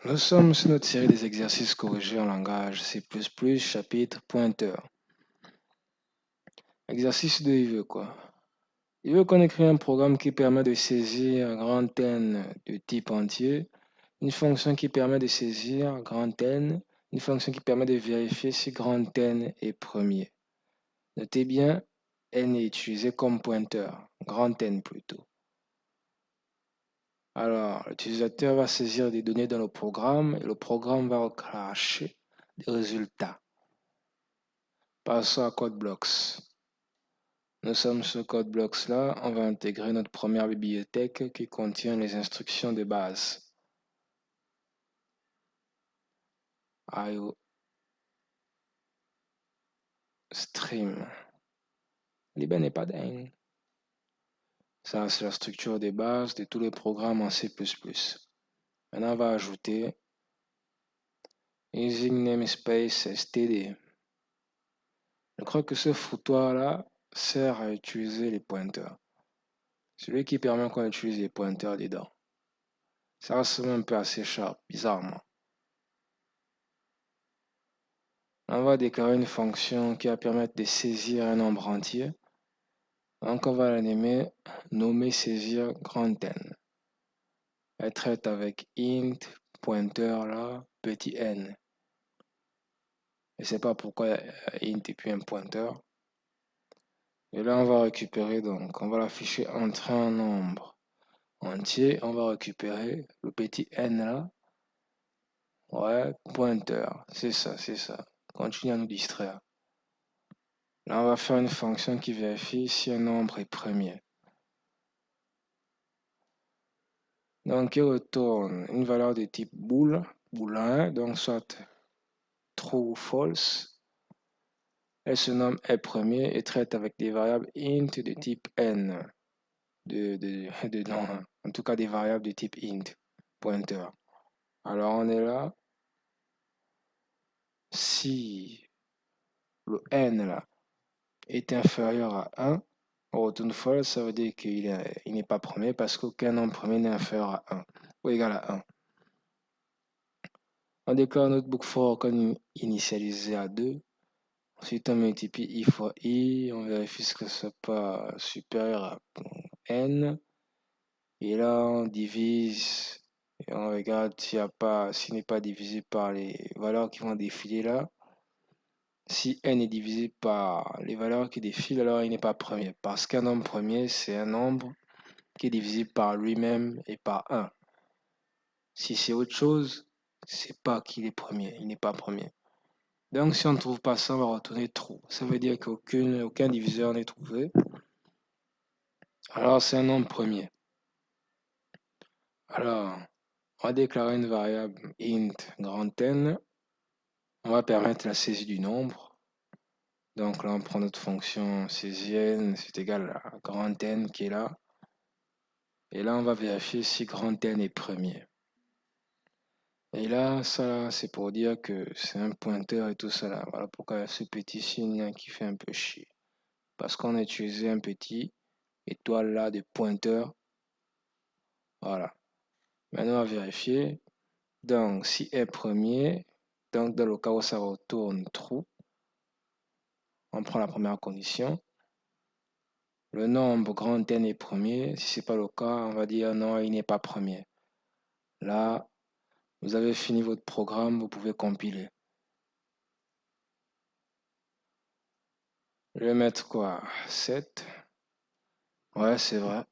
Nous sommes sur notre série des exercices corrigés en langage C++, chapitre pointeur. Exercice 2, il veut quoi? Il veut qu'on écrive un programme qui permet de saisir grand N de type entier, une fonction qui permet de saisir grand N, une fonction qui permet de vérifier si grand N est premier. Notez bien, N est utilisé comme pointeur, grand N plutôt. Alors, l'utilisateur va saisir des données dans le programme et le programme va recracher des résultats. Passons à CodeBlocks. Nous sommes sur CodeBlocks là, on va intégrer notre première bibliothèque qui contient les instructions de base. IO stream. Liban n'est pas dingue. Ça, c'est la structure de base de tous les programmes en C++. Maintenant, on va ajouter using namespace std. Je crois que ce foutoir là sert à utiliser les pointeurs. Celui qui permet qu'on utilise les pointeurs dedans. Ça ressemble un peu à C#, bizarrement. On va déclarer une fonction qui va permettre de saisir un nombre entier. Donc on va la nommer saisir grand N. Elle traite avec int, pointeur là, petit n. Je ne sais pas pourquoi int et puis un pointeur. Et là on va récupérer, donc on va l'afficher entre un nombre entier. On va récupérer le petit n là. Ouais, pointeur, c'est ça, c'est ça. Continue à nous distraire. Là, on va faire une fonction qui vérifie si un nombre est premier. Donc, il retourne une valeur de type bool, boolean, donc soit true ou false. Elle se nomme est premier et traite avec des variables int de type n. Non, en tout cas des variables de type int, pointeur. Alors, on est là. Si le n là est inférieur à 1, on retourne false, ça veut dire qu'il n'est pas premier parce qu'aucun nombre premier n'est inférieur à 1 ou égal à 1. On déclare notre book for comme initialisé à 2. Ensuite, on multiplie i fois i, on vérifie ce que ce n'est pas supérieur à n. Et là, on divise et on regarde s'il n'est pas divisé par les valeurs qui vont défiler là. Si n est divisé par les valeurs qui défilent, alors il n'est pas premier. Parce qu'un nombre premier, c'est un nombre qui est divisible par lui-même et par 1. Si c'est autre chose, c'est pas qu'il est premier, il n'est pas premier. Donc si on ne trouve pas ça, on va retourner true. Ça veut dire qu'aucun diviseur n'est trouvé. Alors c'est un nombre premier. Alors, on va déclarer une variable int grand N. On va permettre la saisie du nombre. Donc là, on prend notre fonction saisienne, c'est égal à grand N qui est là. Et là, on va vérifier si grand N est premier. Et là, ça, c'est pour dire que c'est un pointeur et tout ça là. Voilà pourquoi il y a ce petit signe qui fait un peu chier. Parce qu'on a utilisé un petit étoile là de pointeur. Voilà. Maintenant, on va vérifier. Donc, si est premier, donc dans le cas où ça retourne true, on prend la première condition. Le nombre grand N est premier. Si ce n'est pas le cas, on va dire non, il n'est pas premier. Là, vous avez fini votre programme, vous pouvez compiler. Je vais mettre quoi? 7. Ouais, c'est vrai.